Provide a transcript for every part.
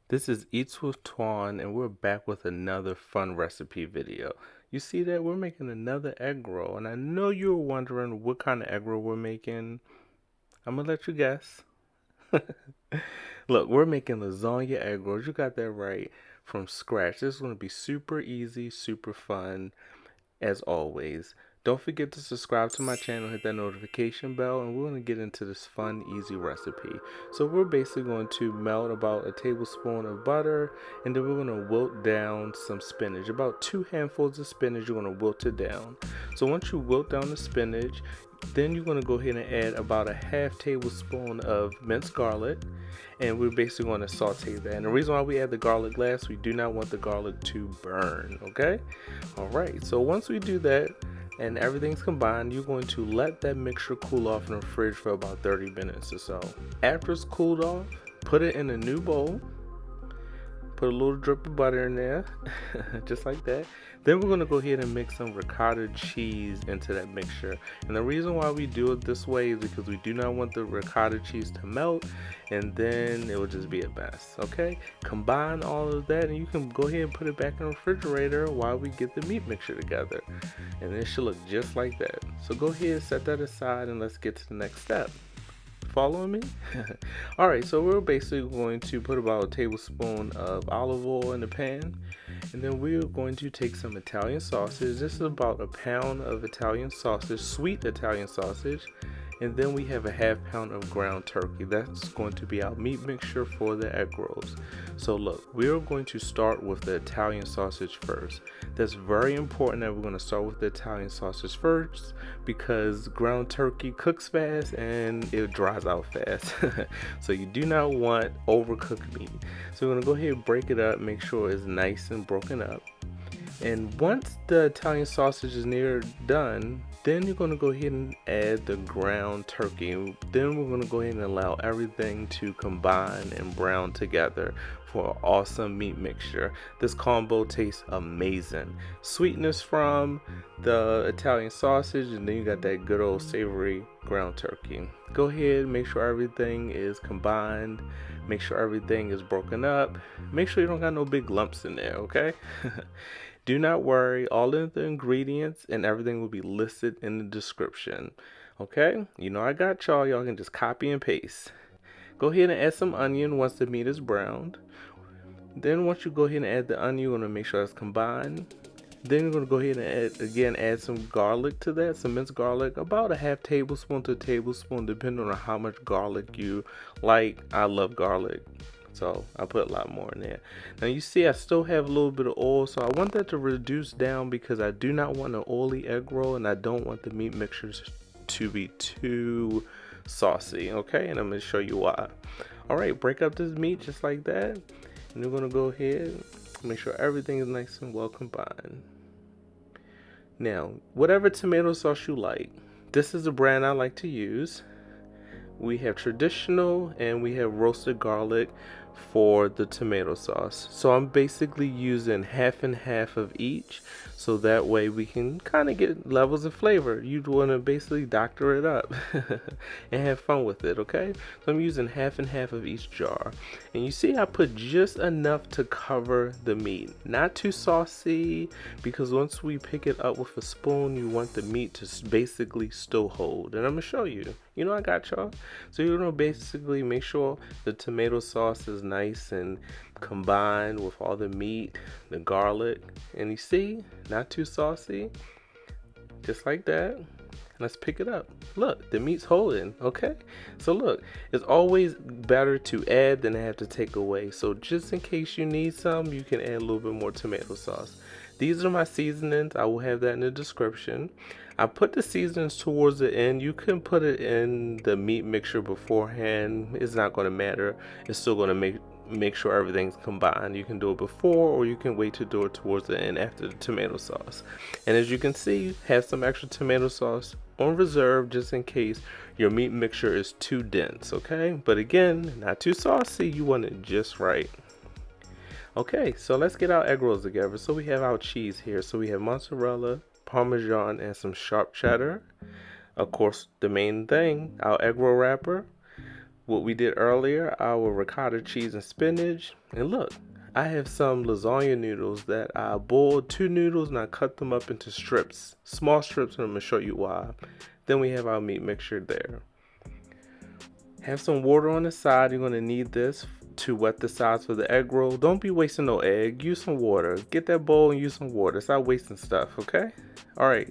This is Eatswithtwan, and we're back with another fun recipe video. You see that we're making another egg roll, and I know you're wondering what kind of egg roll we're making. I'm gonna let you guess. Look, we're making lasagna egg rolls. You got that right, from scratch. This is gonna be super easy, super fun, as always. Don't forget to subscribe to my channel, hit that notification bell, and we're going to get into this fun, easy recipe. So we're basically going to melt about a tablespoon of butter, and then we're going to wilt down some spinach. About 2 handfuls of spinach, you're going to wilt it down. So once you wilt down the spinach, then you're going to go ahead and add about a half tablespoon of minced garlic, and we're basically going to saute that. And the reason why we add the garlic last, we do not want the garlic to burn, okay? All right, so once we do that and everything's combined, you're going to let that mixture cool off in the fridge for about 30 minutes or so. After it's cooled off, put it in a new bowl. Put a little drip of butter in there, just like that. Then we're gonna go ahead and mix some ricotta cheese into that mixture. And the reason why we do it this way is because we do not want the ricotta cheese to melt, and then it will just be a mess, okay? Combine all of that, and you can go ahead and put it back in the refrigerator while we get the meat mixture together. And it should look just like that. So go ahead, set that aside, and let's get to the next step. Following me? Alright, so we're basically going to put about a tablespoon of olive oil in the pan, and then we're going to take some Italian sausage. This is about a pound of Italian sausage, sweet Italian sausage, and then we have a half pound of ground turkey. That's going to be our meat mixture for the egg rolls. So look, we're going to start with the Italian sausage first. That's very important that we're going to start with the Italian sausage first, because ground turkey cooks fast and it dries out fast. So you do not want overcooked meat. So we're going to go ahead and break it up, make sure it's nice and broken up. And once the Italian sausage is near done, then you're going to go ahead and add the ground turkey. Then we're going to go ahead and allow everything to combine and brown together for an awesome meat mixture. This combo tastes amazing. Sweetness from the Italian sausage, and then you got that good old savory ground turkey. Go ahead, make sure everything is combined. Make sure everything is broken up. Make sure you don't got no big lumps in there, okay? Do not worry, all of the ingredients and everything will be listed in the description. Okay? You know I got y'all. Y'all can just copy and paste. Go ahead and add some onion once the meat is browned. Then once you go ahead and add the onion, you're going to make sure it's combined. Then you're going to go ahead and add some garlic to that, some minced garlic, about a half tablespoon to a tablespoon, depending on how much garlic you like. I love garlic, so I put a lot more in there. Now you see I still have a little bit of oil, so I want that to reduce down because I do not want an oily egg roll, and I don't want the meat mixtures to be too saucy, okay? And I'm going to show you why. Alright, break up this meat just like that, and we're going to go ahead and make sure everything is nice and well combined. Now, whatever tomato sauce you like, this is the brand I like to use. We have traditional and we have roasted garlic for the tomato sauce. So I'm basically using half and half of each, so that way we can kind of get levels of flavor. You'd want to basically doctor it up and have fun with it, okay? So I'm using half and half of each jar. And you see I put just enough to cover the meat. Not too saucy, because once we pick it up with a spoon, you want the meat to basically still hold. And I'm going to show you. You know I got y'all. So you're going to basically make sure the tomato sauce is nice and combined with all the meat, the garlic, and you see, not too saucy, just like that. Let's pick it up. Look, the meat's holding, okay? So look, it's always better to add than have to take away. So just in case you need some, you can add a little bit more tomato sauce. These are my seasonings. I will have that in the description. I put the seasonings towards the end. You can put it in the meat mixture beforehand. It's not going to matter. It's still going to make sure everything's combined. You can do it before, or you can wait to do it towards the end after the tomato sauce. And as you can see, have some extra tomato sauce on reserve just in case your meat mixture is too dense, okay? But again, not too saucy. You want it just right. Okay, so let's get our egg rolls together. So we have our cheese here. So we have mozzarella, Parmesan, and some sharp cheddar. Of course, the main thing, our egg roll wrapper. what we did earlier, our ricotta cheese and spinach. And look, I have some lasagna noodles that I boiled 2 noodles and I cut them up into strips, small strips, and I'm gonna show you why. Then we have our meat mixture there. Have some water on the side. You're gonna need this to wet the sides for the egg roll. Don't be wasting no egg. Use some water. Get that bowl and use some water. Stop wasting stuff, okay? All right.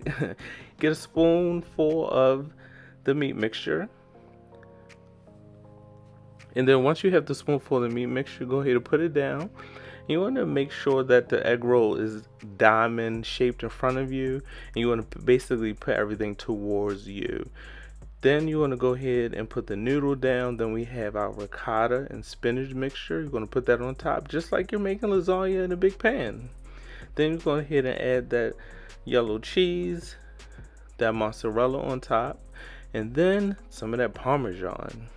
Get a spoonful of the meat mixture. And then once you have the spoonful of the meat mixture, go ahead and put it down. You want to make sure that the egg roll is diamond shaped in front of you. And you want to basically put everything towards you. Then you want to go ahead and put the noodle down. Then we have our ricotta and spinach mixture. You're going to put that on top just like you're making lasagna in a big pan. Then you go ahead and add that yellow cheese, that mozzarella on top, and then some of that Parmesan.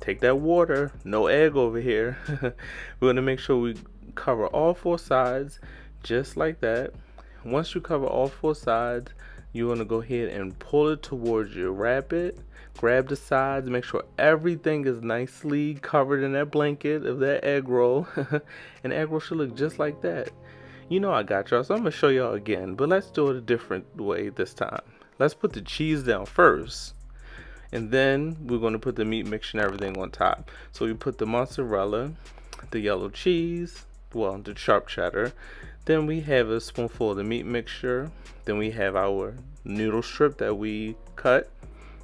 Take that water, no egg over here. We're going to make sure we cover all 4 sides just like that. Once you cover all 4 sides, you want to go ahead and pull it towards you. Wrap it, grab the sides, make sure everything is nicely covered in that blanket of that egg roll. And the egg roll should look just like that. You know I got y'all, so I'm going to show y'all again, but let's do it a different way this time. Let's put the cheese down first. And then we're going to put the meat mixture and everything on top. So we put the mozzarella, the yellow cheese, well, the sharp cheddar. Then we have a spoonful of the meat mixture. Then we have our noodle strip that we cut.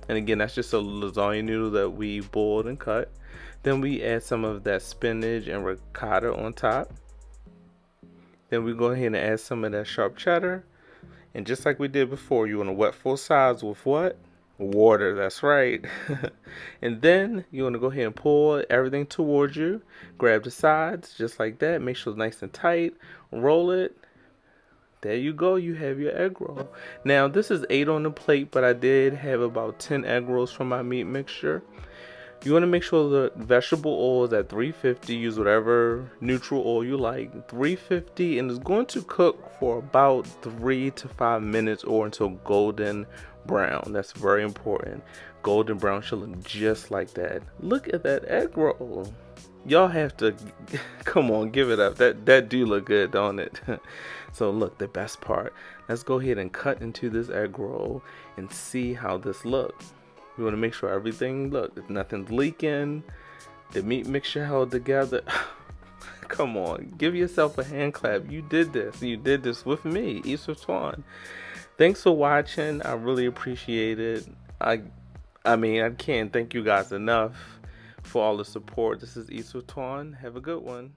And again, that's just a lasagna noodle that we boiled and cut. Then we add some of that spinach and ricotta on top. Then we go ahead and add some of that sharp cheddar. And just like we did before, you want to wet 4 sides with what? Water, that's right. And then you want to go ahead and pull everything towards you. Grab the sides just like that. Make sure it's nice and tight. Roll it. There you go. You have your egg roll. Now this is 8 on the plate, but I did have about 10 egg rolls from my meat mixture. You want to make sure the vegetable oil is at 350. Use whatever neutral oil you like. 350, and it's going to cook for about 3 to 5 minutes or until golden brown. That's very important. Golden brown should look just like that. Look at that egg roll. Y'all have to come on, give it up. That do look good, don't it? So look, the best part. Let's go ahead and cut into this egg roll and see how this looks. We want to make sure everything, look, if nothing's leaking, the meat mixture held together. Come on, give yourself a hand clap. You did this. You did this with me, Eatswithtwan. Thanks for watching. I really appreciate it. I mean, I can't thank you guys enough for all the support. This is Eatswithtwan. Have a good one.